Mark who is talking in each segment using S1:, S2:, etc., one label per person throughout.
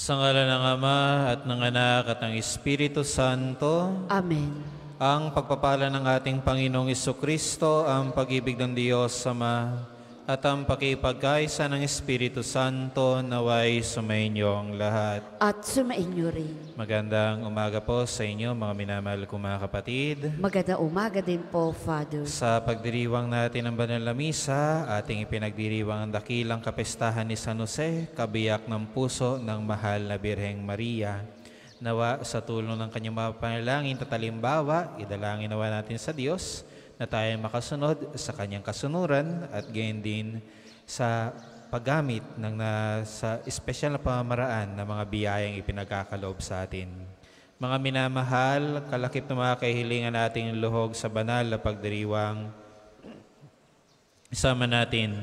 S1: Sa ngala ng Ama at ng Anak at ng Espiritu Santo.
S2: Amen.
S1: Ang pagpapala ng ating Panginoong Jesucristo, ang pag-ibig ng Diyos Ama, at ang pakipagkaisa ng Espiritu Santo naway sumainyong lahat.
S2: At sumainyo rin.
S1: Magandang umaga po sa inyo, mga minamahal kong mga kapatid.
S2: Magandang umaga din po, Father.
S1: Sa pagdiriwang natin ng banal na misa, ating ipinagdiriwang ang dakilang kapestahan ni San Jose, kabiyak ng puso ng mahal na Birheng Maria. Nawa sa tulong ng kanyang mga panalangin at talimbawa, idalangin nawa natin sa Diyos na tayo makasunod sa kanyang kasunuran at gayon din sa paggamit ng sa espesyal na pamamaraan ng mga biyayang ipinagkakaloob sa atin. Mga minamahal, kalakip na mga kahilingan nating luhog sa banal na pagdiriwang. Isama natin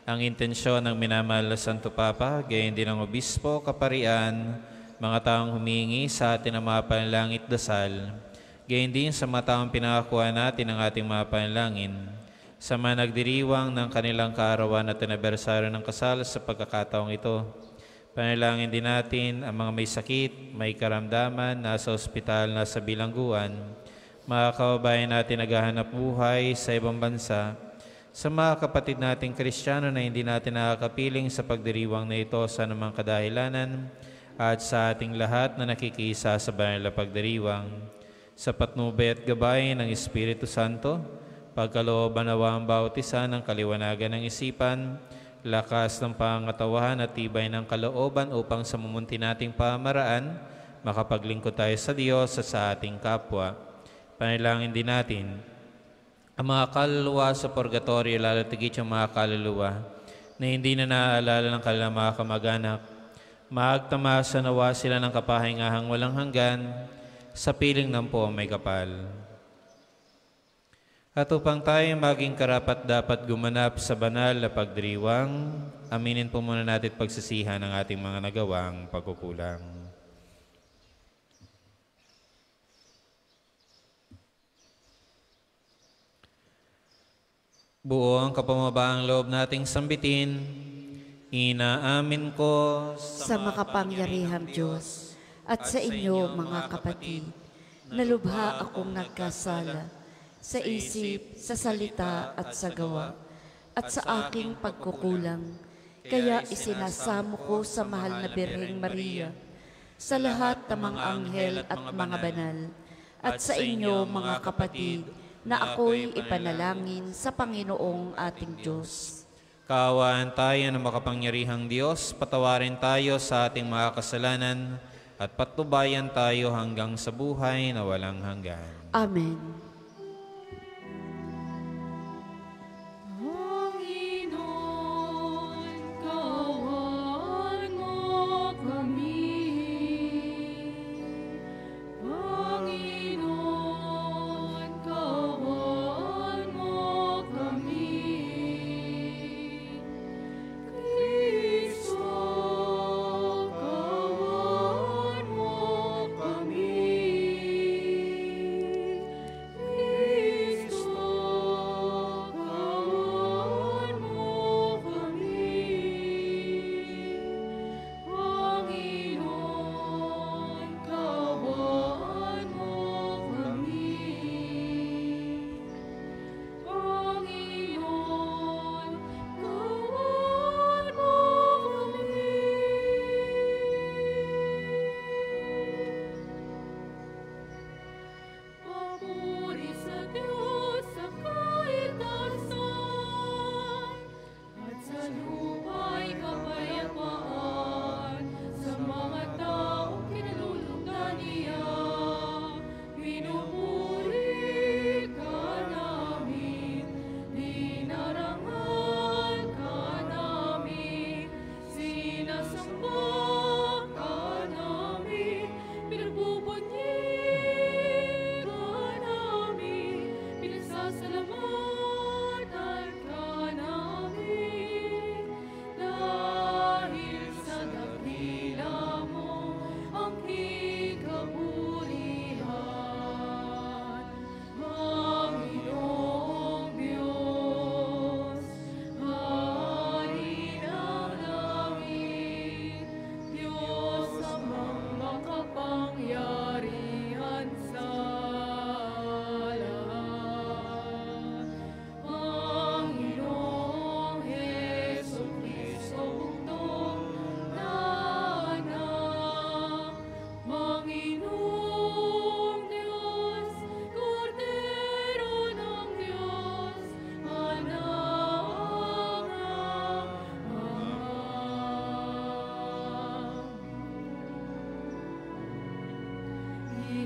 S1: ang intensyon ng minamahal na Santo Papa, gayon din ng Obispo, Kaparian, mga taong humingi sa atin ng mga panalangin at dasal, gayon din sa mga taong pinakakuha natin ng ating mga panalangin, sa mga nagdiriwang ng kanilang kaarawan at anibersaryo ng kasal sa pagkakataong ito. Panalangin din natin ang mga may sakit, may karamdaman, nasa ospital, nasa bilangguan, mga kababayan natin naghahanap buhay sa ibang bansa, sa mga kapatid nating Kristiyano na hindi natin nakakapiling sa pagdiriwang na ito sa anumang kadahilanan, at sa ating lahat na nakikisa sa banal na pagdiriwang, sa patnubay at gabay ng Espiritu Santo, pagkalooban nawa ang bautisan ng kaliwanagan ng isipan, lakas ng pangangatawan at tibay ng kalooban upang sa mumunti nating pamaraan, makapaglingkod tayo sa Diyos at sa ating kapwa. Panalangin din natin ang mga kaluluwa sa purgatorio, lalo tigit yung mga kaluluwa na hindi na naaalala ng kanilang mga kamag-anak. Maagtamasa nawa sila ng kapahingahang walang hanggan sa piling ng po may kapal. At upang tayo maging karapat dapat gumanap sa banal na pagdiriwang, aminin po muna natin pagsisihan ng ating mga nagawang pagkukulang. Buong kapamabaang loob nating sambitin, inaamin ko
S2: Sa makapangyarihang Diyos at sa inyo, mga kapatid, na lubha akong nagkasala sa isip, sa salita at sa gawa, at sa aking pagkukulang. Kaya isinasamo ko sa mahal na Birheng Maria, sa lahat ng mga anghel at mga banal, at sa inyo, mga kapatid, na ako'y ipanalangin sa Panginoong ating Diyos.
S1: Kaawaan tayo ng makapangyarihang Diyos, patawarin tayo sa ating mga kasalanan, at patnubayan tayo hanggang sa buhay na walang hanggan.
S2: Amen.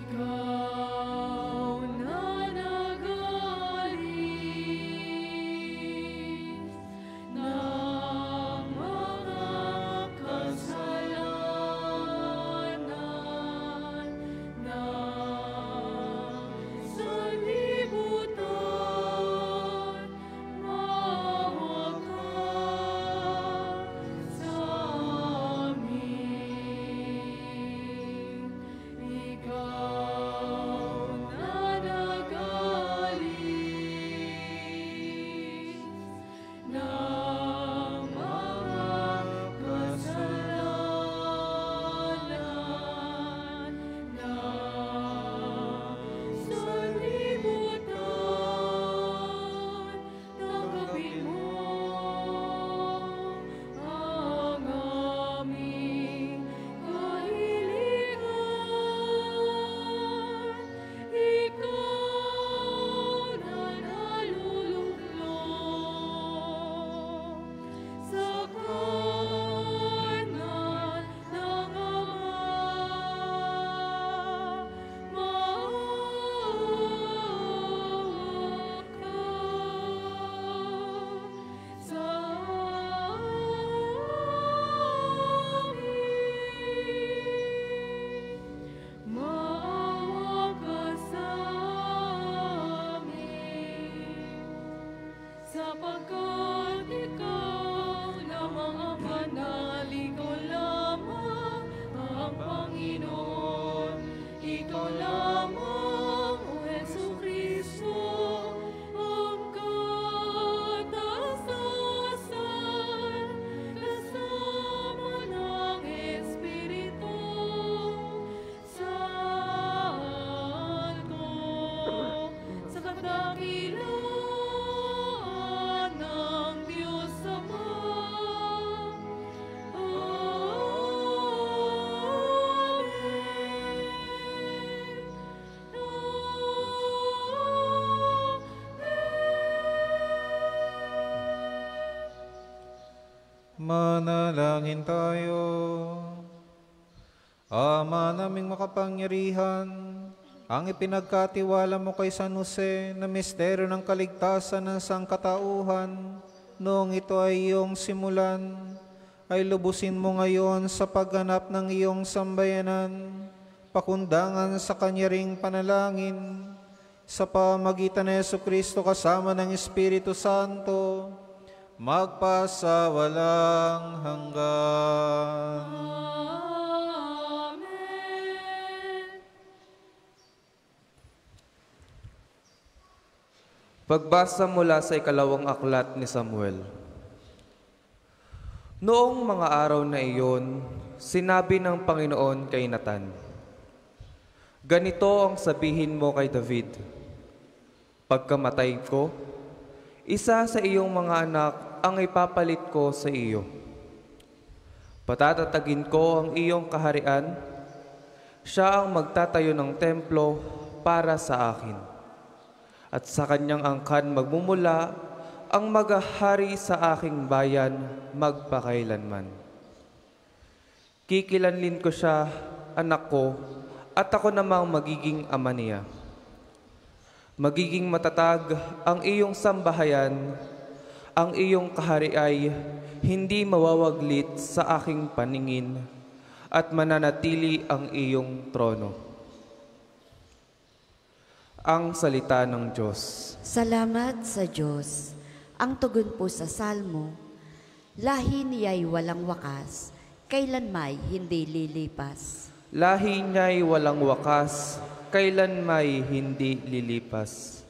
S3: Ikaw na nagalis ng mga kasalanan na sa libutan, maawa ka sa amin. Ikaw na nagalis ng mga kasalanan na sa libutan, tanggapin mo ang aming kahilingan. Ikaw na naluluklok sa kanan ng Ama, maawa ka sa amin. Maawa ka sa amin, sapagkat ikaw lamang ang banal, ikaw lamang ang Panginoon, ikaw lamang, O Jesucristo, ang kataas-taasan, kasama ng Espiritu Santo, sa kadakilaan ng Diyos Ama.
S1: Manalangin tayo. Ama naming makapangyarihan, ang ipinagkatiwala mo kay San Jose na misteryo ng kaligtasan ng sangkatauhan, noong ito ay iyong simulan, ay lubusin mo ngayon sa pagganap ng iyong sambayanan, pakundangan sa kanya ring panalangin, sa pamagitan ni Jesucristo kasama ng Espiritu Santo, magpasawalang hanggan.
S3: Amen.
S4: Pagbasa mula sa ikalawang aklat ni Samuel. Noong mga araw na iyon, sinabi ng Panginoon kay Nathan, "Ganito ang sabihin mo kay David, pagkamatay ko, isa sa iyong mga anak ang ipapalit ko sa iyo. Patatatagin ko ang iyong kaharian, siya ang magtatayo ng templo para sa akin. At sa kanyang angkan magmumula ang maghahari sa aking bayan magpakailanman. Kikilanlin ko siya, anak ko, at ako namang magiging ama niya. Magiging matatag ang iyong sambahayan, ang iyong kahari ay hindi mawawaglit sa aking paningin, at mananatili ang iyong trono." Ang salita ng Diyos.
S2: Salamat sa Diyos. Ang tugon po sa Salmo, lahi niya'y walang wakas, kailanmay hindi lilipas.
S4: Lahi niya'y walang wakas, kailan may hindi lilipas.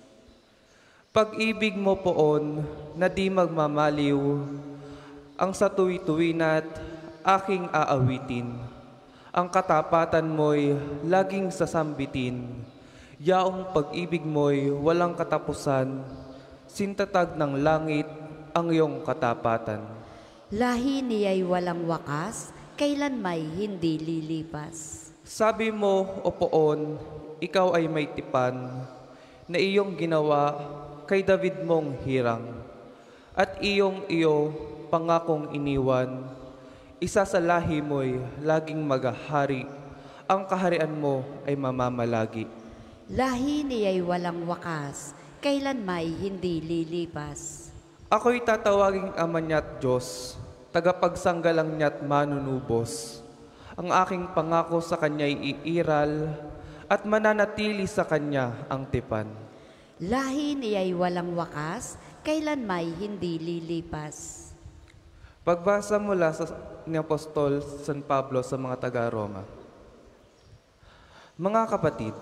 S4: Pag-ibig mo poon na di magmamaliw, ang sa tuwi-tuwina't aking aawitin. Ang katapatan mo'y laging sasambitin, yaong pag-ibig mo'y walang katapusan, sintatag ng langit ang iyong katapatan.
S2: Lahi niya'y walang wakas, kailanmay hindi lilipas.
S4: Sabi mo, O poon, ikaw ay may tipan, na iyong ginawa kay David mong hirang, at iyong iyo pangakong iniwan, isa sa lahi mo'y laging maghahari, ang kaharian mo ay mamamalagi.
S2: Lahi niya'y walang wakas, kailan may hindi lilipas.
S4: Ako'y tatawaging Ama niya't Diyos, tagapagsanggalang niya't manunubos. Ang aking pangako sa Kanya'y iiral, at mananatili sa Kanya ang tipan.
S2: Lahi niya'y walang wakas, kailan may hindi lilipas.
S4: Pagbasa mula ni Apostol San Pablo sa mga taga-Roma. Mga kapatid,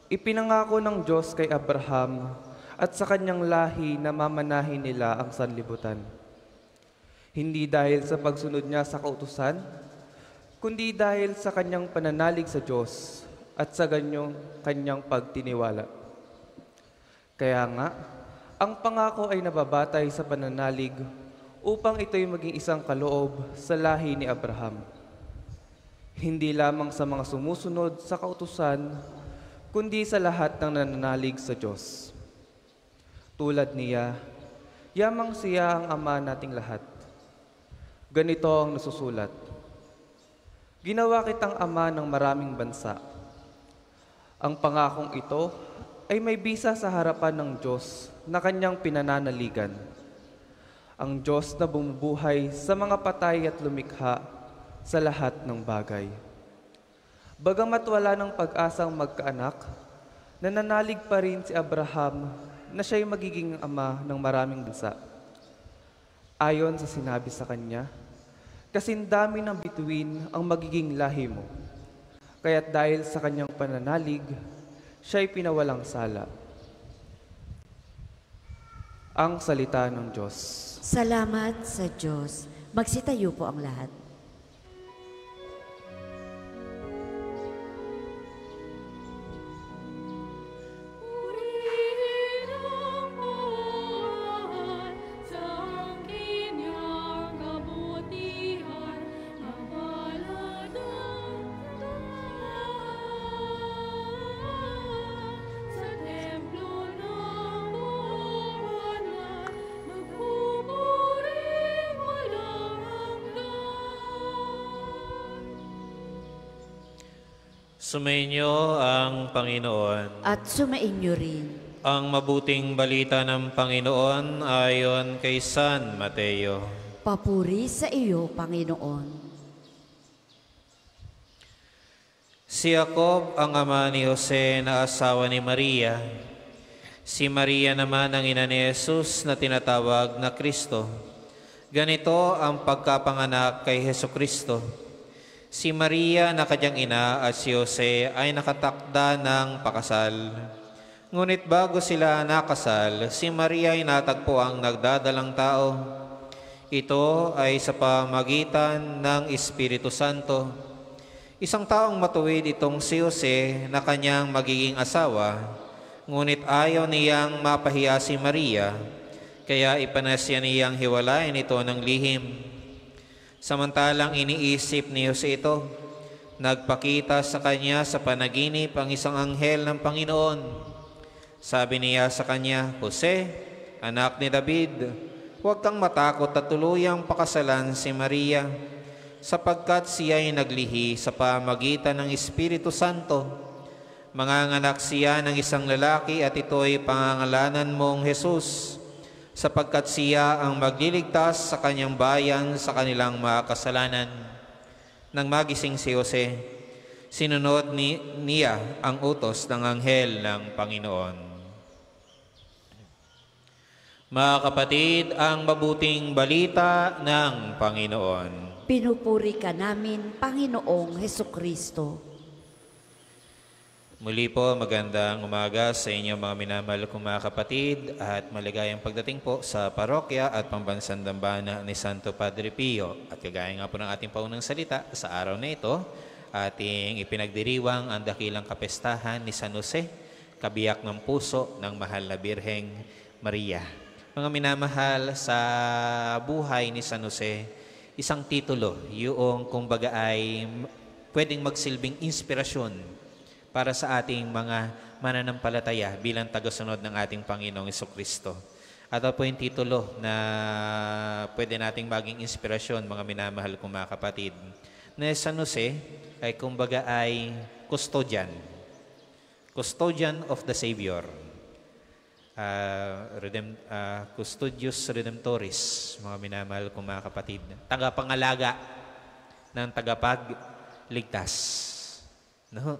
S4: ipinangako ng Diyos kay Abraham at sa kanyang lahi na mamanahin nila ang sanlibutan. Hindi dahil sa pagsunod niya sa kautusan, kundi dahil sa kanyang pananalig sa Diyos at sa kanyang pagtiniwala. Kaya nga, ang pangako ay nababatay sa pananalig upang ito'y maging isang kaloob sa lahi ni Abraham. Hindi lamang sa mga sumusunod sa kautusan, kundi sa lahat ng nananalig sa Diyos. Tulad niya, yamang siya ang Ama nating lahat. Ganito ang nasusulat. Ginawa kitang ama ng maraming bansa. Ang pangakong ito ay may bisa sa harapan ng Diyos na kanyang pinananaligan. Ang Diyos na bumubuhay sa mga patay at lumikha sa lahat ng bagay. Bagamat wala ng pag-asang magkaanak, nananalig pa rin si Abraham na siya'y magiging ama ng maraming bansa. Ayon sa sinabi sa kanya, kasindami ng bituin ang magiging lahi mo. Kaya't dahil sa kanyang pananalig, siya'y pinawalang sala. Ang salita ng Diyos.
S2: Salamat sa Diyos. Magsitayo po ang lahat.
S3: Purihin ang buhay sa kanyang kabutihan, mapalad ang sa templo ng buhanan, magpupuring walang hanggan.
S1: Sumainyo ang Panginoon.
S2: At sumainyo rin.
S1: Ang mabuting balita ng Panginoon ayon kay San Mateo.
S2: Papuri sa iyo, Panginoon.
S1: Si Jacob ang ama ni Jose na asawa ni Maria. Si Maria naman ang ina ni Jesus na tinatawag na Kristo. Ganito ang pagkapanganak kay Hesukristo. Si Maria na kanyang ina at si Jose ay nakatakda ng pakasal. Ngunit bago sila nakasal, si Maria ay natagpo ang nagdadalang tao. Ito ay sa pamagitan ng Espiritu Santo. Isang taong matuwid itong si Jose na kanyang magiging asawa, ngunit ayaw niyang mapahiya si Maria, kaya ipanasya niyang hiwalayan ito ng lihim. Samantalang iniisip ni Jose ito, nagpakita sa kanya sa panaginip ang isang anghel ng Panginoon. Sabi niya sa kanya, Jose, anak ni David, huwag kang matakot at tuluyang pakasalan si Maria, sapagkat siya ay naglihi sa pamagitan ng Espiritu Santo. Manganganak siya ng isang lalaki at ito'y pangangalanan mong Jesus, sapagkat siya ang magliligtas sa kanyang bayan sa kanilang mga kasalanan. Nang magising si Jose, sinunod niya ang utos ng anghel ng Panginoon. Mga kapatid, ang mabuting balita ng Panginoon.
S2: Pinupuri ka namin, Panginoong Hesukristo.
S1: Muli po, magandang umaga sa inyo mga minamahal kong mga kapatid at maligayang pagdating po sa parokya at pambansang dambana ni Santo Padre Pio. At kagaya nga po ng ating paunang salita, sa araw na ito, ating ipinagdiriwang ang dakilang kapestahan ni San Jose, kabiyak ng puso ng mahal na Birheng Maria. Mga minamahal, sa buhay ni San Jose, isang titulo, yung kumbaga ay pwedeng magsilbing inspirasyon para sa ating mga mananampalataya bilang tagasunod ng ating Panginoong Jesucristo. At ito po yung titulo na pwede nating maging inspirasyon, mga minamahal kong mga kapatid, na San Jose ay kumbaga ay custodian. Custodian of the Savior. Custodius Redemptoris, mga minamahal kong mga kapatid. Tagapangalaga ng tagapagligtas. No?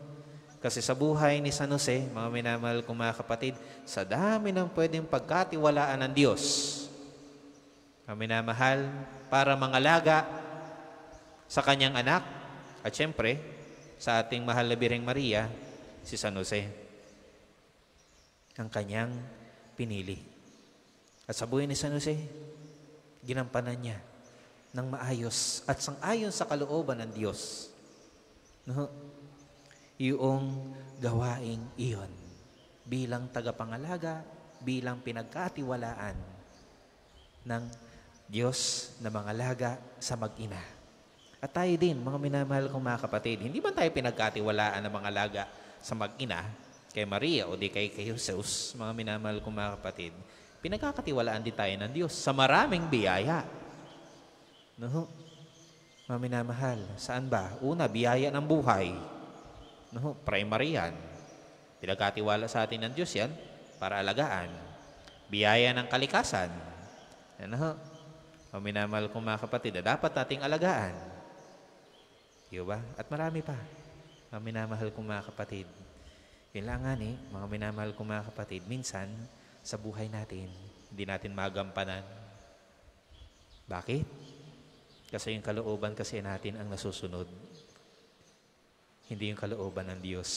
S1: Kasi sa buhay ni San Jose, mga minamahal kong mga kapatid, sa dami ng pwedeng pagkatiwalaan ng Diyos, mga minamahal, para mangalaga sa kanyang anak, at syempre, sa ating mahal na Birheng Maria, si San Jose, ang kanyang pinili. At sa buhay ni San Jose, ginampanan niya ng maayos at sang-ayon sa kalooban ng Diyos. No? Yung gawaing iyon bilang tagapangalaga, bilang pinagkatiwalaan ng Diyos na mangalaga sa mag-ina. At tayo din, mga minamahal kong mga kapatid, hindi ba tayo pinagkatiwalaan ng mangalaga sa mag-ina kay Maria o di kay Jesus, mga minamahal kong mga kapatid? Pinagkakatiwalaan din tayo ng Diyos sa maraming biyaya. No? Mga minamahal, saan ba? Una, biyaya ng buhay. No? Primary yan. Pinagkatiwala sa atin ng Diyos yan para alagaan. Biyaya ng kalikasan. Ano? Mga minamahal kong mga kapatid, dapat nating alagaan. Diba? At marami pa. Mga minamahal kong mga kapatid. Kailangan mga minamahal kong mga kapatid, minsan, sa buhay natin, hindi natin magampanan. Bakit? Kasi yung kalooban kasi natin ang nasusunod. Hindi yung kalooban ng Diyos.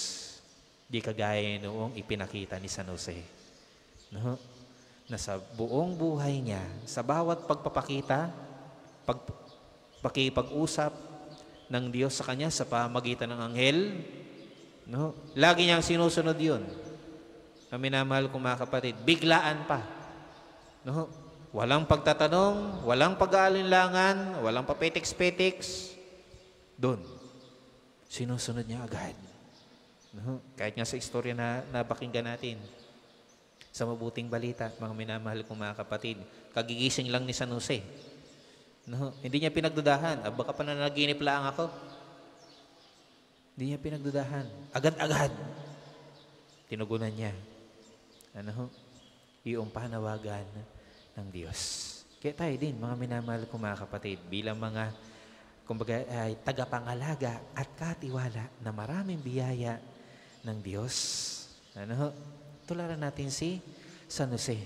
S1: Di kagaya noong ipinakita ni San Jose. No? Na sa buong buhay niya, sa bawat pagpapakita, pakipag-usap ng Diyos sa kanya sa pamagitan ng anghel, no? Lagi niyang sinusunod yun. Kami minamahal kong mga kapatid, biglaan pa. No? Walang pagtatanong, walang pag-aalinlangan, walang papetiks-petiks. Doon, sinusunod niya agad. No? Kahit nga sa istorya na napakinggan natin, sa mabuting balita, mga minamahal kong mga kapatid, kagigising lang ni San Jose. No? Hindi niya pinagdudahan. Baka pa nanaginip lang ako. Hindi niya pinagdudahan. Agad-agad. Tinugunan niya. Iyong panawagan ng Diyos. Kaya tayo din, mga minamahal kong mga kapatid, bilang mga kumbaga, ay tagapangalaga at katiwala na maraming biyaya ng Diyos. Tularan natin si San Jose.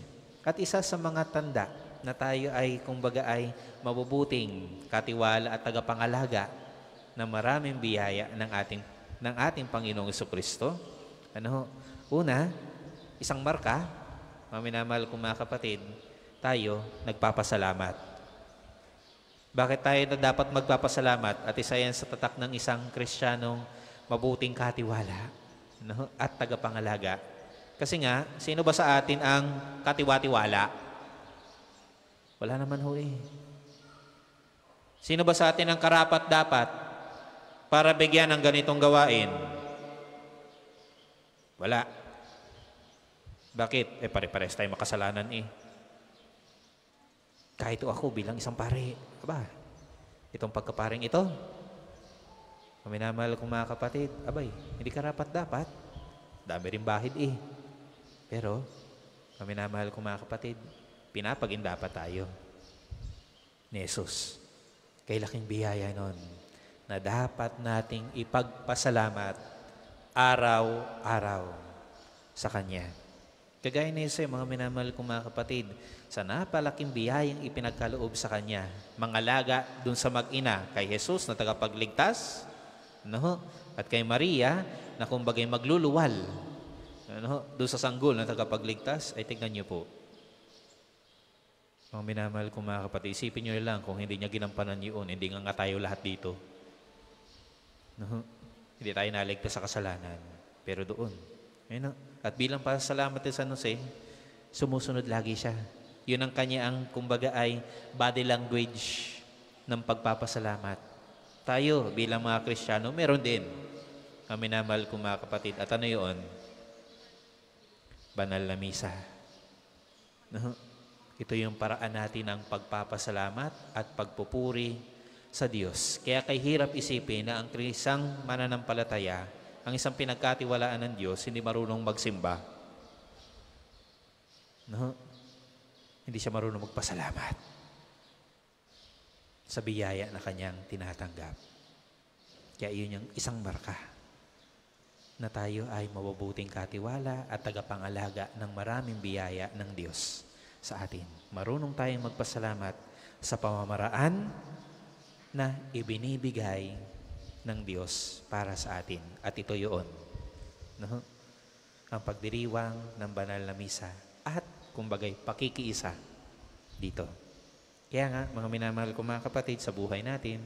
S1: At isa sa mga tanda na tayo ay kumbaga ay mabubuting katiwala at tagapangalaga na maraming biyaya ng ating Panginoong Jesucristo. Una, isang marka, mga minamahal kong mga kapatid, tayo nagpapasalamat. Bakit tayo na dapat magpapasalamat? At isa yan sa tatak ng isang Kristiyanong mabuting katiwala at tagapangalaga. Kasi nga, sino ba sa atin ang katiwa-tiwala? Wala naman ho eh. Sino ba sa atin ang karapat-dapat para bigyan ng ganitong gawain? Wala. Bakit? Pare-pares tayo makasalanan eh. Kahit ako bilang isang pare. Aba, itong pagkaparing ito, minamahal kong mga kapatid, abay, hindi karapat-dapat. Dami rin bahid eh. Pero, minamahal kong mga kapatid, pinapagindapat tayo ni Jesus. Kay laking biyaya nun na dapat nating ipagpasalamat araw-araw sa Kanya. Kagaya ni Jesus, mga minamahal kong mga kapatid, sa napalaking biyayang ipinagkaloob sa Kanya, mangalaga dun sa mag-ina kay Jesus na tagapagligtas, at kay Maria na kumbagay magluluwal doon sa sanggol na tagapagligtas, ay tignan niyo po. Mga minamahal kong mga kapatid, isipin niyo lang kung hindi niya ginampanan yun, hindi nga tayo lahat dito. Hindi tayo naligtas sa kasalanan. Pero doon. At bilang pasalamat ni San Jose, sumusunod lagi siya. Yun ang kanya ang kumbaga ay body language ng pagpapasalamat. Tayo bilang mga Kristiyano, meron din. Mga minamahal kong mga kapatid. At ano yun? Banal na misa. Ito yung paraan natin ng pagpapasalamat at pagpupuri sa Diyos. Kaya kay hirap isipin na ang isang mananampalataya, ang isang pinagkatiwalaan ng Diyos, hindi marunong magsimba. No? Hindi siya marunong magpasalamat sa biyaya na kanyang tinatanggap. Kaya yun yung isang marka na tayo ay mabubuting katiwala at tagapangalaga ng maraming biyaya ng Diyos sa atin. Marunong tayong magpasalamat sa pamamaraan na ibinibigay ng Diyos para sa atin. At ito yun. No? Ang pagdiriwang ng banal na misa at kumbagay pakikiisa dito. Kaya nga, mga minamahal ko mga kapatid, sa buhay natin,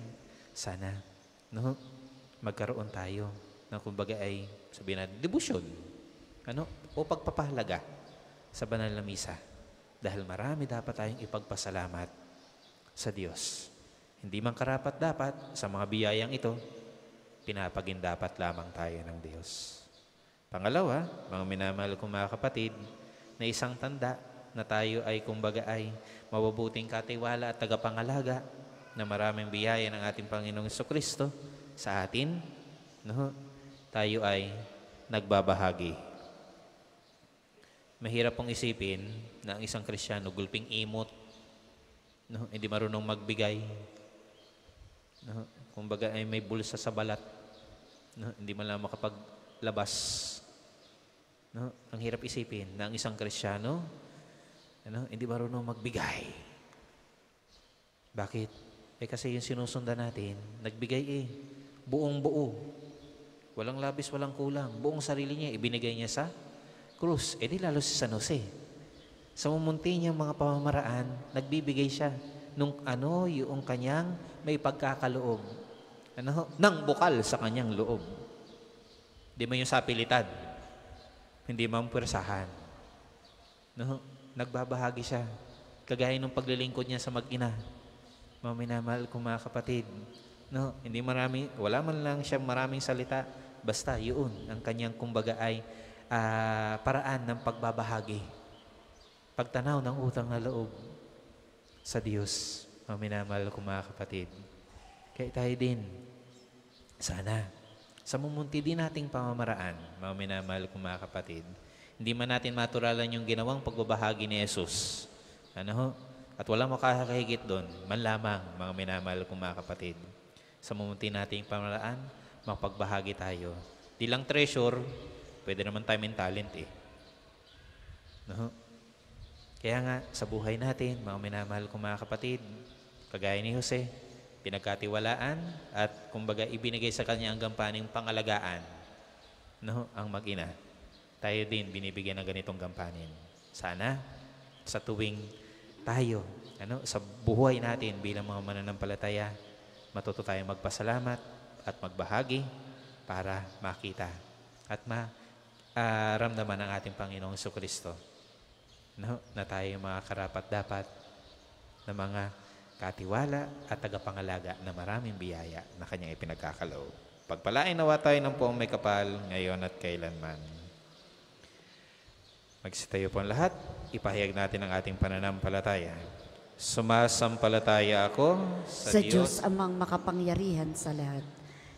S1: sana magkaroon tayo ng kumbaga ay sabihin natin, debosyon. O pagpapahalaga sa banal na misa. Dahil marami dapat tayong ipagpasalamat sa Diyos. Hindi man karapat dapat sa mga biyayang ito, pinapagindapat lamang tayo ng Diyos. Pangalawa, mga minamahal kong mga kapatid, na isang tanda na tayo ay kumbaga ay mabubuting katiwala at tagapangalaga na maraming biyaya ng ating Panginoong Jesucristo sa atin, tayo ay nagbabahagi. Mahirap pong isipin na ang isang Kristiyano gulping imot, hindi marunong magbigay, kumbaga ay may bulsa sa balat, hindi man lang makapaglabas. Ang hirap isipin na ang isang Kristiyano hindi marunong magbigay. Bakit? Kasi yung sinusundan natin, nagbigay buong buo. Walang labis, walang kulang. Buong sarili niya, ibinigay niya sa krus. Di lalo si San Jose. Sa mumunti niyang mga pamamaraan, nagbibigay siya nung yung kanyang may pagkakaloob. Nang bukal sa kanyang loob. Di man yung sapilitan. Hindi man pwersahan. Nagbabahagi siya. Kagaya ng paglilingkod niya sa mag-ina. Mga minamahal kong mga kapatid. Hindi wala man lang siya maraming salita. Basta yun, ang kanyang kumbaga ay paraan ng pagbabahagi. Pagtanaw ng utang na loob sa Diyos. Mga minamahal kong mga kapatid. Kaya tayo din, sana, sa mumunti din nating pamamaraan, mga minamahal kong mga kapatid, hindi man natin maturalan yung ginawang pagbabahagi ni Jesus. At walang makakahigit doon, man lamang, mga minamahal kong mga kapatid. Sa mumunti nating pamamaraan, mapagbahagi tayo. Di lang treasure, pwede naman time and talent Kaya nga, sa buhay natin, mga minamahal kong mga kapatid, kagaya ni Jose, pinagkatiwalaan at kumbaga ibinigay sa kanya ang gampaning pangalagaan ang mag-ina. Tayo din binibigyan ng ganitong gampanin. Sana sa tuwing tayo, sa buhay natin bilang mga mananampalataya, matuto tayong magpasalamat at magbahagi para makita at maramdaman ng ating Panginoong Jesucristo na tayo mga karapat-dapat na mga katiwala at tagapangalaga na maraming biyaya na kanyang ipinagkakaloob. Pagpalain nawa tayo ng poong may kapal ngayon at kailanman. Magsitayo po ang lahat, ipahayag natin ang ating pananampalataya. Sumasampalataya ako
S2: sa Diyos amang makapangyarihan sa lahat,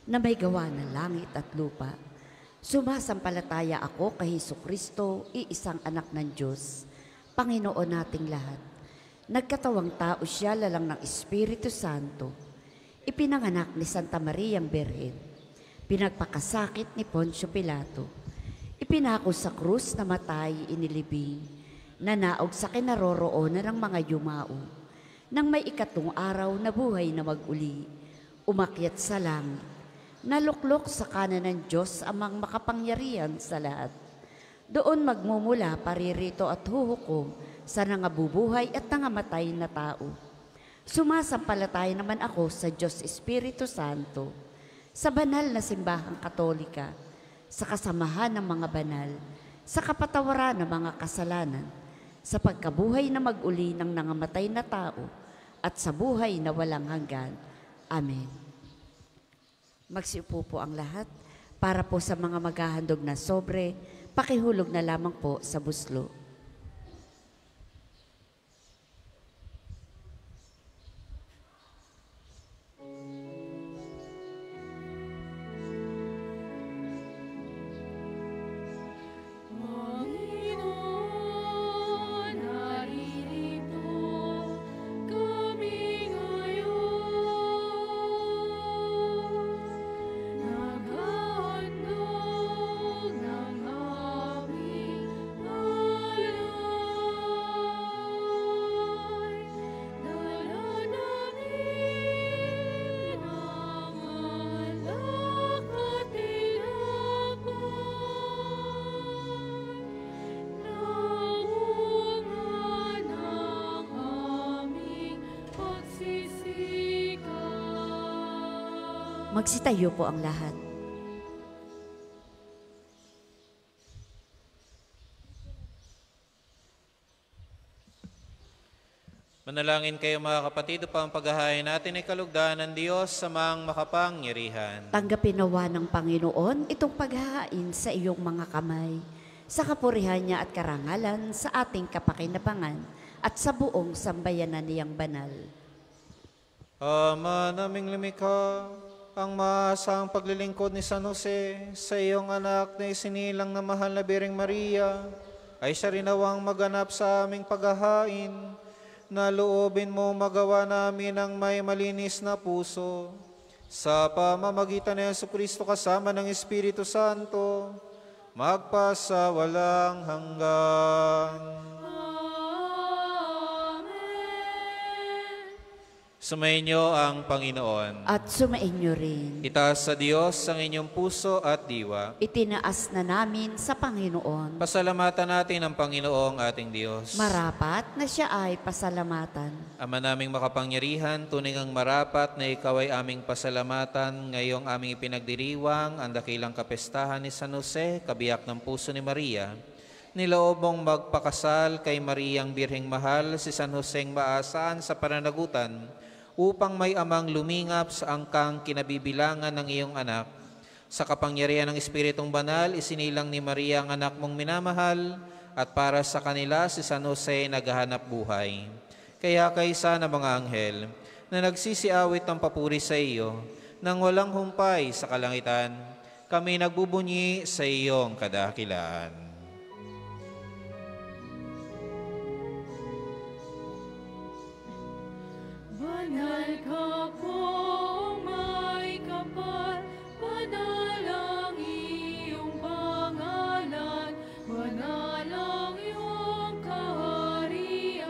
S2: na may gawa ng langit at lupa. Sumasampalataya ako kay Jesucristo, iisang anak ng Diyos, Panginoon nating lahat. Nagkatawang tao siya lalang ng Espiritu Santo. Ipinanganak ni Santa Mariang Birhen. Pinagpakasakit ni Poncio Pilato. Ipinako sa krus na matay, inilibing. Nanaog sa kinaroroonan ng mga yumao. Nang may ikatong araw na buhay na mag-uli, umakyat sa langit. Naluklok sa kanan ng Diyos amang makapangyarihan sa lahat. Doon magmumula paririto at huhukom sa nangabubuhay at nangamatay na tao. Sumasampalataya naman ako sa Diyos Espiritu Santo, sa banal na simbahang Katolika, sa kasamahan ng mga banal, sa kapatawaran ng mga kasalanan, sa pagkabuhay na mag-uli ng nangamatay na tao, at sa buhay na walang hanggan. Amen. Magsiupo po ang lahat para po sa mga maghahandog na sobre, pakihulog na lamang po sa buslo. Magsitayo po ang lahat.
S1: Manalangin kayo mga kapatid upang paghahain natin ay kalugdan ng Diyos sa mang makapangyarihan.
S2: Tanggapin nawa ng Panginoon itong paghahain sa iyong mga kamay, sa kapurihan niya at karangalan sa ating kapakinabangan at sa buong sambayanan niyang banal.
S1: Ama naming lumikha, ang maasang paglilingkod ni San Jose sa iyong anak na isinilang na mahal na Bireng Maria, ay siya rin nawang maganap sa aming paghahain, na loobin mo magawa namin ang may malinis na puso. Sa pamamagitan ni Jesucristo kasama ng Espiritu Santo, magpasa walang hanggan. Sumainyo ang Panginoon.
S2: At sumainyo rin.
S1: Itaas sa Diyos ang inyong puso at diwa.
S2: Itinaas na namin sa Panginoon.
S1: Pasalamatan natin ang Panginoong ating Diyos.
S2: Marapat na siya ay pasalamatan.
S1: Ama naming makapangyarihan, tunay ngang marapat na ikaw ay aming pasalamatan ngayong aming ipinagdiriwang ang dakilang kapestahan ni San Jose, kabiyak ng puso ni Maria. Niloob mong magpakasal kay Mariang Birheng Mahal si San Joseng maasaan sa pananagutan upang may amang lumingap sa angkang kinabibilangan ng iyong anak. Sa kapangyarihan ng Espiritong Banal, isinilang ni Maria ang anak mong minamahal at para sa kanila si San Jose naghahanap buhay. Kaya kaysa na mga anghel na nagsisiawit ng papuri sa iyo nang walang humpay sa kalangitan, kami nagbubunyi sa iyong kadakilaan.
S3: Banal ka pong may kapal, banal ang iyong pangalan, banal ang iyong kaharian.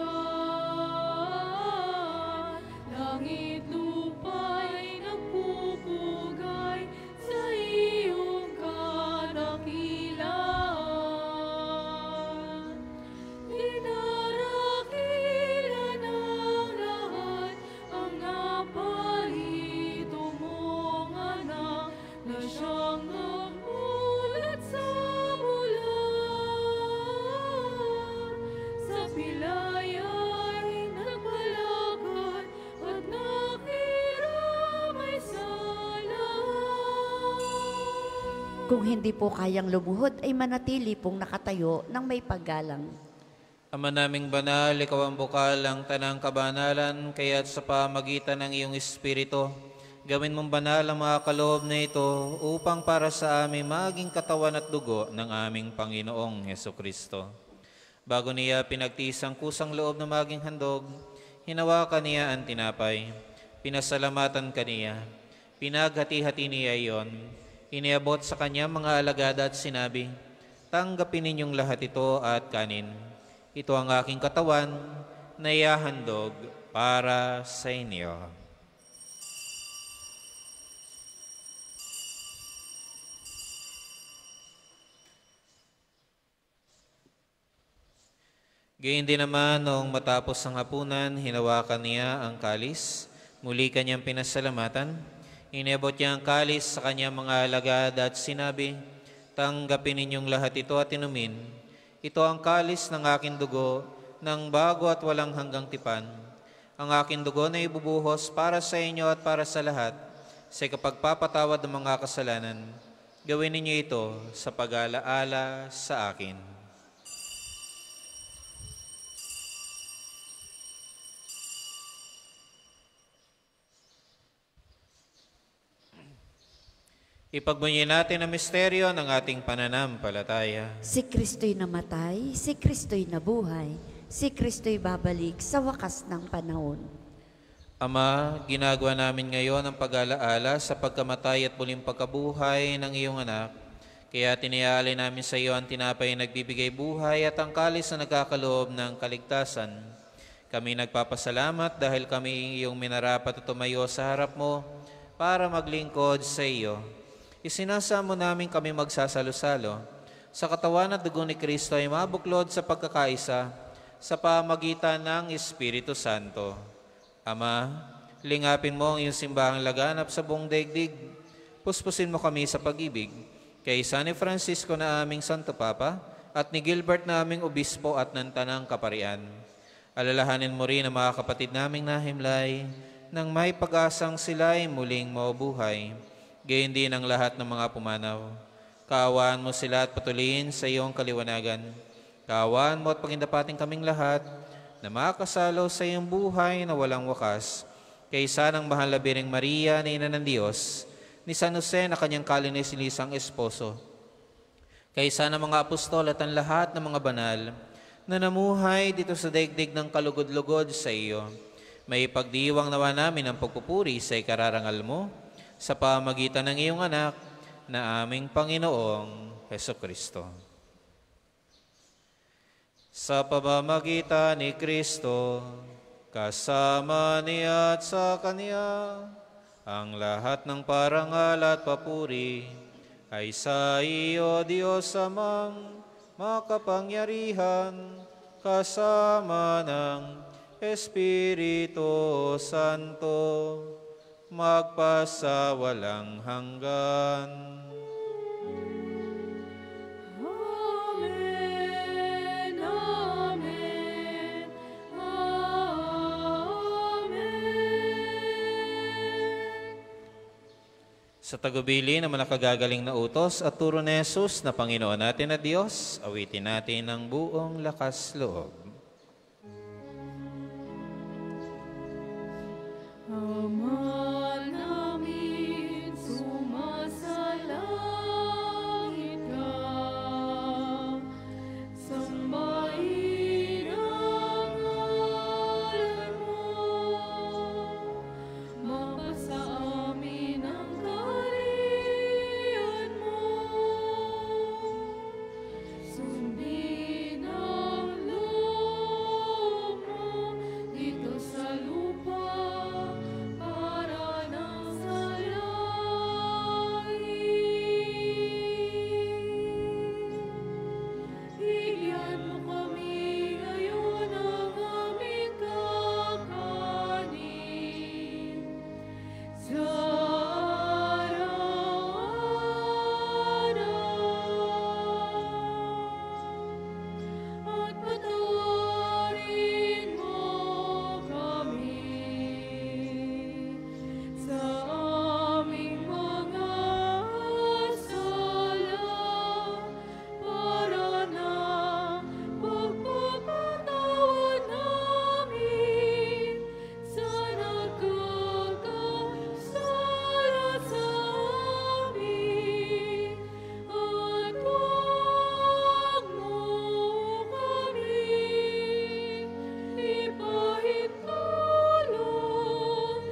S3: Langit lupa'y nagpupugay sa iyong kadakilaan. Dinarakilan ng lahat ang napalito mong anak na siyang nagmulat sa mulan. Sa pilay ay nagpalakad at nakiramay sa lahat.
S2: Kung hindi po kayang lumuhod, ay manatili pong nakatayo ng may paggalang.
S1: Ama naming banal, ikaw ang bukal ang tanang kabanalan, kaya't sa pamagitan ng iyong Espiritu, gawin mong banal ang mga kaloob na ito upang para sa amin maging katawan at dugo ng aming Panginoong Hesukristo. Bago niya pinagtiis ang kusang loob na maging handog, hinawakan niya ang tinapay, pinasalamatan kaniya, pinaghati-hati niya iyon, iniabot sa kanya mga alagad at sinabi, tanggapin ninyong lahat ito at kanin. Ito ang aking katawan na ihahandog para sa inyo. Gayun din naman noong matapos ang hapunan, hinawakan niya ang kalis, muli kanyang pinasalamatan, iniabot niya ang kalis sa kanyang mga alagad at sinabi, tanggapin ninyong lahat ito at inumin. Ito ang kalis ng aking dugo, ng bago at walang hanggang tipan. Ang aking dugo na ibubuhos para sa inyo at para sa lahat, sa kapagpapatawad ng mga kasalanan. Gawin ninyo ito sa pag-alaala sa akin. Ipagbunyi natin ang misteryo ng ating pananampalataya.
S2: Si Kristo'y namatay, si Kristo'y nabuhay, si Kristo'y babalik sa wakas ng panahon.
S1: Ama, ginagawa namin ngayon ang pag-alaala sa pagkamatay at muling pagkabuhay ng iyong anak. Kaya tinialay namin sa iyo ang tinapay na nagbibigay buhay at ang kalis na nagkakaloob ng kaligtasan. Kami nagpapasalamat dahil kami iyong minarapat at tumayo sa harap mo para maglingkod sa iyo. Isinasamo namin kami magsasalo-salo sa katawan at dugo ni Kristo ay mabuklod sa pagkakaisa sa pamagitan ng Espiritu Santo. Ama, lingapin mo ang iyong simbahang laganap sa buong daigdig puspusin mo kami sa pag-ibig. Kay San Francisco na aming Santo Papa, at ni Gilbert na aming Obispo at ng Tanang Kaparian. Alalahanin mo rin ang mga kapatid naming nahimlay, nang may pag-asang sila'y muling mabuhay. Gayon din ang lahat ng mga pumanaw. Kaawaan mo sila at patuloyin sa iyong kaliwanagan. Kaawaan mo at pagindapating kaming lahat na makasalo sa iyong buhay na walang wakas. Kaysa ng mahal na Birheng Maria na Ina ng Diyos, ni San Jose na kanyang kalinilisang esposo, kaysa ng mga apostol at ang lahat ng mga banal na namuhay dito sa daigdig ng kalugod-lugod sa iyo, may pagdiwang nawa namin ang pagpupuri sa ikararangal mo sa pamagitan ng iyong anak na aming Panginoong Hesukristo. Sa pamamagitan ni Kristo, kasama niya at sa Kanya, ang lahat ng parangal at papuri ay sa iyo, Diyos Amang makapangyarihan, kasama ng Espiritu Santo, magpasawalang hanggan.
S3: Amen, amen, amen.
S1: Sa tagubili ng mga nakagagaling na utos at turo ni Jesus na Panginoon natin na Diyos, awitin natin ng buong lakas loob.
S3: Ama namin, sumasalangit ka, sambahin ang ngalan mo, mapasa amin ang kaharian mo, sundin ang loob mo dito sa lupa para nang sa langit. Bigyan mo kami ngayon ng aming kakanin sa araw-araw. At patawarin mo kami sa aming mga sala para na pagpapatawad namin sa nagkakasala sa amin. At huwag mo kami ipahintulot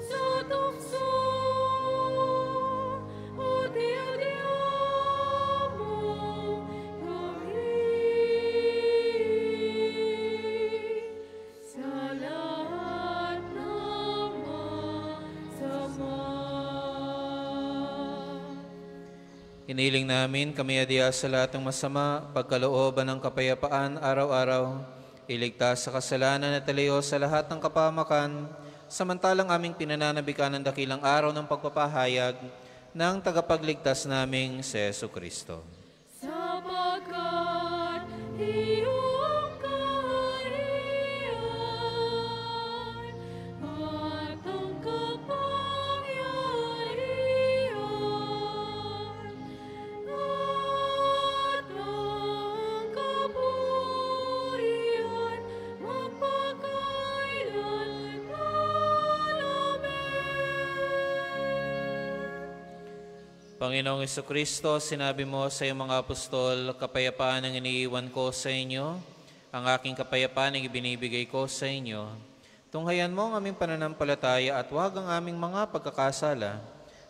S3: sa tukso at iadya mo kami sa lahat ng masama.
S1: Hiniling namin kami adya sa lahat ng masama, pagkalooban ng kapayapaan araw-araw, iligtas sa kasalanan at talayo sa lahat ng kapamakan, samantalang aming pinananabikan ng dakilang araw ng pagpapahayag ng tagapagligtas naming si Jesucristo.
S3: Sapagkat iyong kaharian at ang kapangyarihan at ang kapurihan magpakailanman. Amen.
S1: Panginoong Jesucristo, sinabi mo sa iyong mga apostol, kapayapaan ang iniiwan ko sa inyo, ang aking kapayapaan ang ibinibigay ko sa inyo. Tunghayan mo ang aming pananampalataya at huwag ang aming mga pagkakasala.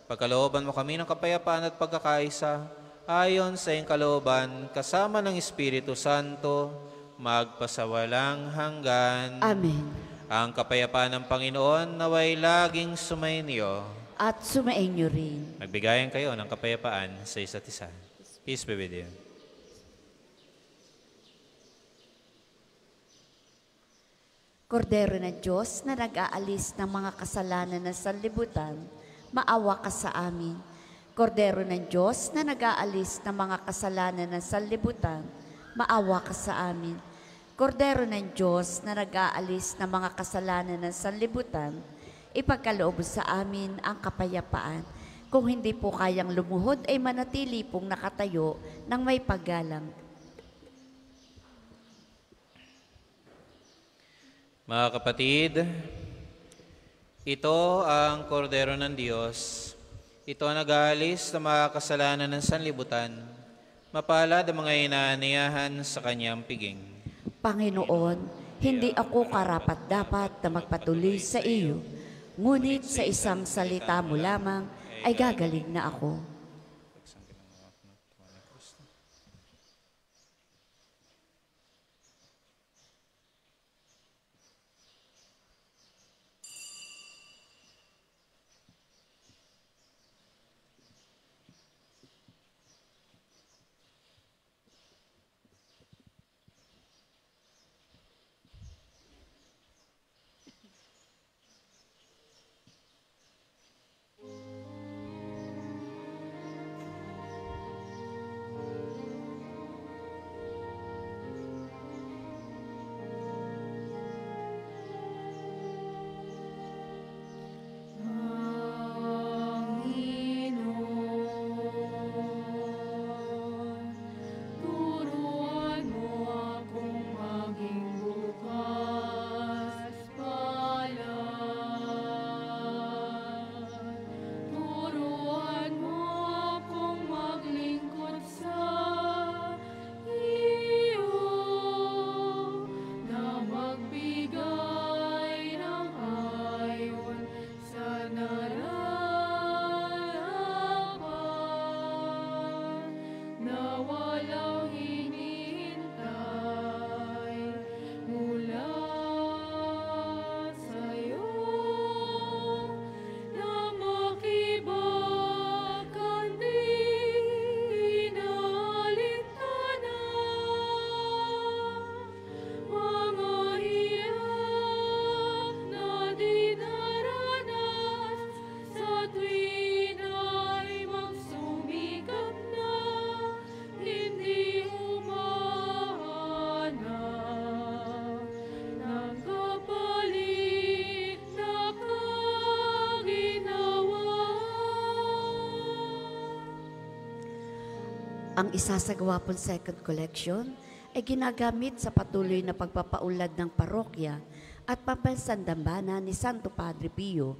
S1: Pagkalooban mo kami ng kapayapaan at pagkakaisa, ayon sa iyong kalooban, kasama ng Espiritu Santo, magpasawalang hanggan.
S2: Amen.
S1: Ang kapayapaan ng Panginoon naway laging sumainyo.
S2: At sumainyo rin.
S1: Magbigayan kayo ng kapayapaan sa isa't isa. Peace be with you.
S2: Kordero ng Diyos na nag-aalis ng mga kasalanan ng sanlibutan, maawa ka sa amin. Kordero ng Diyos na nag-aalis ng mga kasalanan ng sanlibutan, maawa ka sa amin. Kordero ng Diyos na nag-aalis ng mga kasalanan ng sanlibutan, ipagkaloob sa amin ang kapayapaan. Kung hindi po kayang lumuhod, ay manatili pong nakatayo ng may paggalang.
S1: Mga kapatid, ito ang kordero ng Diyos. Ito ang nag-aalis ng mga kasalanan ng sanlibutan. Mapalad ang mga inaaniyahan sa kanyang piging.
S2: Panginoon, hindi ako karapat-dapat na magpatuloy sa iyo, ngunit sa isang salita mo lamang ay gagaling na ako.
S3: Turuan mo akong maging bukas palad. Turuan mo akong maglingkod sa iyo, na magbigay ng ayon sa nararapat, na walang hinihintay mula sa'yo, na makibagkan di inaalintana, mga hirap na dinaranas sa tuwin ay magsumikap na hindi humahanap ng kapalit na kaginawa.
S2: Ang isasagawa pong second collection ay ginagamit sa patuloy na pagpapaunlad ng parokya at pampansandambana ni Santo Padre Pio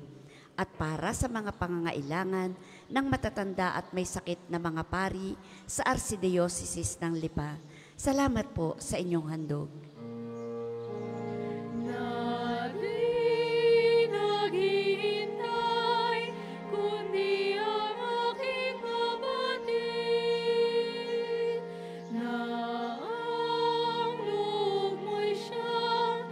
S2: at para sa mga pangangailangan ng matatanda at may sakit na mga pari sa Arsidiocesis ng Lipa. Salamat po sa inyong handog.
S3: Na di naghihintay, kundi ang aking kapatid, na ang loob mo'y siyang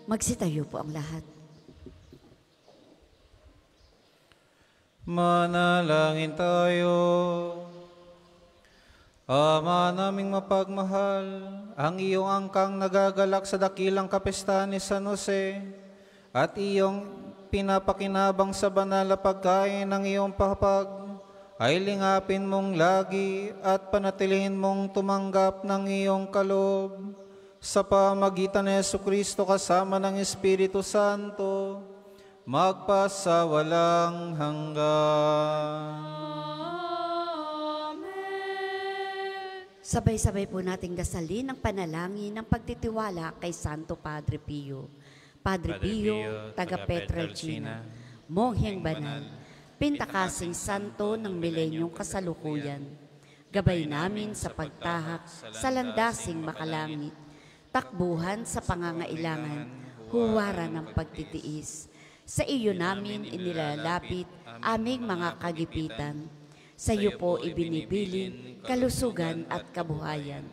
S2: Magsitayo po ang lahat.
S1: Manalangin tayo. Ama naming mapagmahal, ang iyong angkang nagagalak sa dakilang kapistahan ni San Jose at iyong pinapakinabang sa banal na pagkain ng iyong papag, ay lingapin mong lagi at panatilihin mong tumanggap ng iyong kaloob sa pamagitan ni Jesucristo kasama ng Espiritu Santo, magpasawalang hanggan.
S3: Amen.
S2: Sabay-sabay po nating dasalin ang panalangin ng pagtitiwala kay Santo Padre Pio. Padre Pio, taga Petrelcina, Mongheng Banal, Pintakasing Santo ng milenyong kasalukuyan, gabay namin sa pagtahak sa landasing makalangit, takbuhan sa pangangailangan, huwaran ng pagtitiis. Sa iyo namin inilalapit aming mga kagipitan. Sa iyo po ibinibilin kalusugan at kabuhayan.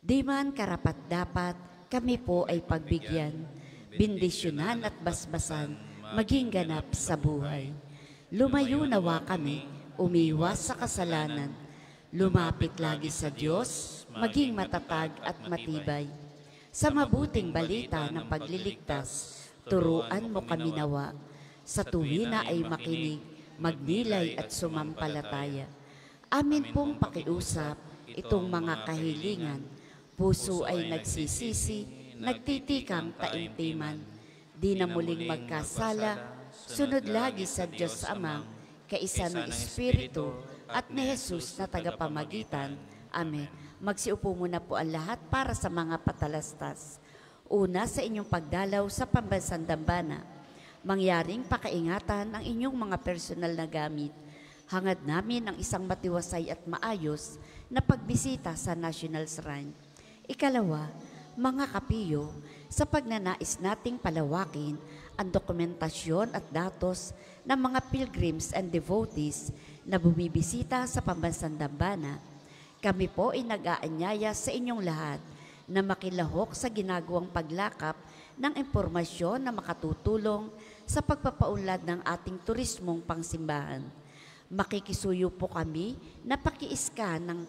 S2: Di man karapat-dapat, kami po ay pagbigyan, bendisyonan at basbasan, maging ganap sa buhay. Lumayo nawa kami, umiwas sa kasalanan, lumapit lagi sa Diyos, maging matatag at matibay. Sa mabuting balita ng pagliligtas, turuan mo kami nawa. Sa tuwina ay makinig, magnilay at sumampalataya. Amin pong pakiusap itong mga kahilingan. Puso ay nagsisisi, nagtitikang taimtiman. Di na muling magkasala, sunod lagi sa Diyos Amang, kaisa ng Espiritu at ni Jesus na tagapamagitan. Amen. Magsiupo muna po ang lahat para sa mga patalastas. Una, sa inyong pagdalaw sa pambansang dambana, mangyaring pakaingatan ang inyong mga personal na gamit. Hangad namin ang isang matiwasay at maayos na pagbisita sa National Shrine. Ikalawa, mga kapiyo, sa pagnanais nating palawakin ang dokumentasyon at datos ng mga pilgrims and devotees na bumibisita sa pambansang dambana, kami po ay nag-aanyaya sa inyong lahat na makilahok sa ginagawang paglakap ng impormasyon na makatutulong sa pagpapaunlad ng ating turismong pangsimbahan. Makikisuyo po kami na paki-scan ng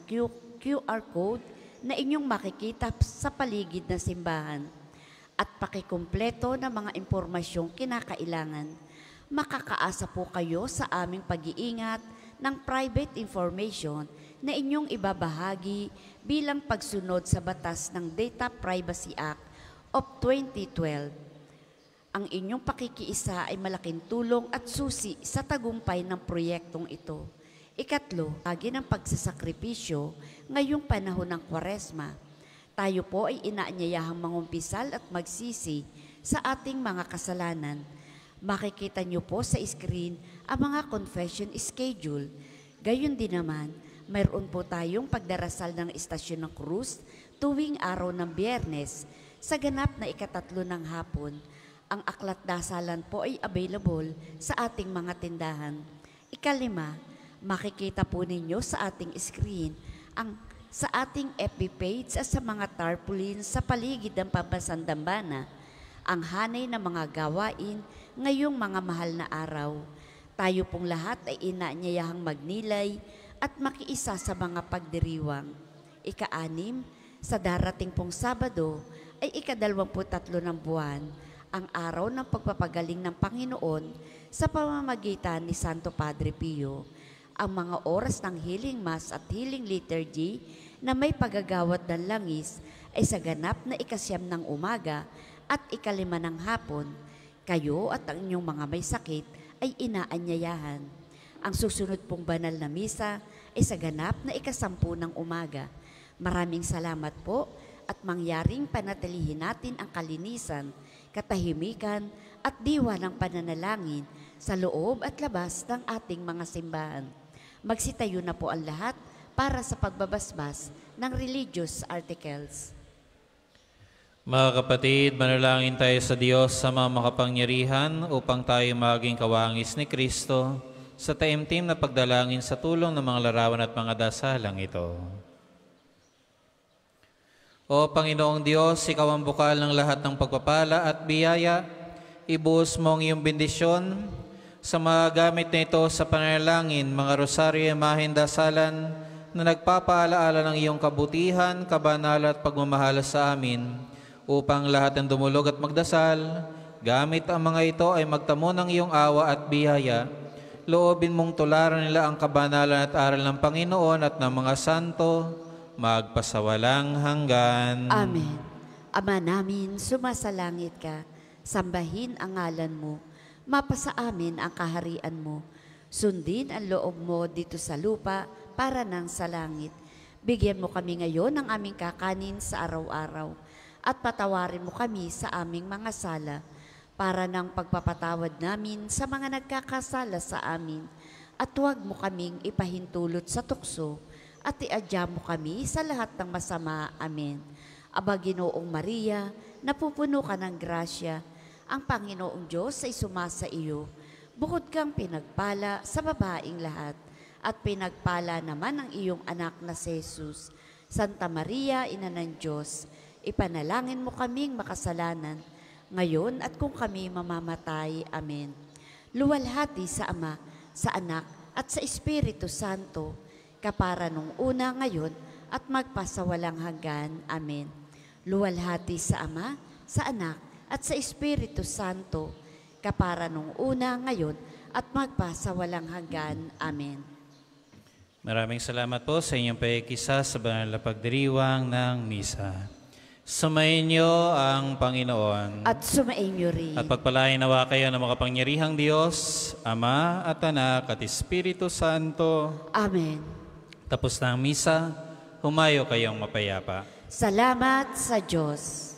S2: QR code na inyong makikita sa paligid ng simbahan at pakikumpleto ng mga impormasyong kinakailangan. Makakaasa po kayo sa aming pag-iingat ng private information na inyong ibabahagi bilang pagsunod sa batas ng Data Privacy Act of 2012. Ang inyong pakikiisa ay malaking tulong at susi sa tagumpay ng proyektong ito. Ikatlo, lagi ng pagsasakripisyo ngayong panahon ng Kwaresma. Tayo po ay inaanyayahang mangumpisal at magsisi sa ating mga kasalanan. Makikita niyo po sa screen ang mga confession schedule. Gayon din naman, mayroon po tayong pagdarasal ng Istasyon ng Krus tuwing araw ng Biyernes sa ganap na ikatatlo ng hapon. Ang aklat dasalan po ay available sa ating mga tindahan. Ikalima, makikita po ninyo sa ating screen sa ating FB page at sa mga tarpaulins sa paligid ng pambansang dambana ang hanay ng mga gawain ngayong mga mahal na araw. Tayo pong lahat ay inaanyayahang magnilay at makiisa sa mga pagdiriwang. Ika-6, sa darating pong Sabado ay ika-23 ng buwan, ang araw ng pagpapagaling ng Panginoon sa pamamagitan ni Santo Padre Pio. Ang mga oras ng healing mass at healing liturgy na may pagagawad ng langis ay sa ganap na ika-9 ng umaga at ika-5 ng hapon. Kayo at ang inyong mga may sakit ay inaanyayahan. Ang susunod pong banal na misa ay sa ganap na ika-10 ng umaga. Maraming salamat po at mangyaring panatilihin natin ang kalinisan, katahimikan at diwa ng pananalangin sa loob at labas ng ating mga simbahan. Magsitayo na po ang lahat para sa pagbabasbas ng religious articles.
S1: Mga kapatid, manalangin tayo sa Diyos sa mga makapangyarihan upang tayo maging kawangis ni Kristo sa taimtim na pagdalangin sa tulong ng mga larawan at mga dasalang ito. O Panginoong Diyos, Ikaw ang bukal ng lahat ng pagpapala at biyaya. Ibuhos mo ang iyong bendisyon sa mga gamit na ito sa panalangin, mga rosaryo, imahen, dasalan na nagpapaalaala ng iyong kabutihan, kabanalan at pagmamahal sa amin, upang lahat ng dumulog at magdasal, gamit ang mga ito ay magtamo ng iyong awa at biyaya. Loobin mong tularan nila ang kabanalan at aral ng Panginoon at ng mga santo, magpasawalang hanggan.
S2: Amen. Ama namin, sumasalangit ka, sambahin ang ngalan mo, Mapasa amin ang kaharian mo. Sundin ang loob mo dito sa lupa para nang sa langit. Bigyan mo kami ngayon ng aming kakanin sa araw-araw at patawarin mo kami sa aming mga sala para ng pagpapatawad namin sa mga nagkakasala sa amin. At huwag mo kaming ipahintulot sa tukso at iadya mo kami sa lahat ng masama. Amen. Aba Ginoong Maria, napupuno ka ng grasya, ang Panginoong Diyos ay sumasa iyo. Bukod kang pinagpala sa babaing lahat, at pinagpala naman ang iyong anak na si Jesus. Santa Maria, Ina ng Diyos, ipanalangin mo kaming makasalanan, ngayon at kung kami mamamatay. Amen. Luwalhati sa Ama, sa Anak, at sa Espiritu Santo, kapara nung una, ngayon, at magpasawalang hanggan. Amen. Luwalhati sa Ama, sa Anak, at sa Espiritu Santo, kapara nung una, ngayon, at magpasawalang hanggan. Amen.
S1: Maraming salamat po sa inyong paikisa sa banal na pagdiriwang ng misa. Sumayin niyo ang Panginoon.
S2: At sumainyo rin.
S1: At pagpalain nawa kayo ng makapangyarihang Diyos, Ama at Anak at Espiritu Santo.
S2: Amen.
S1: Tapos na ang misa, humayo kayong mapayapa.
S2: Salamat sa Diyos.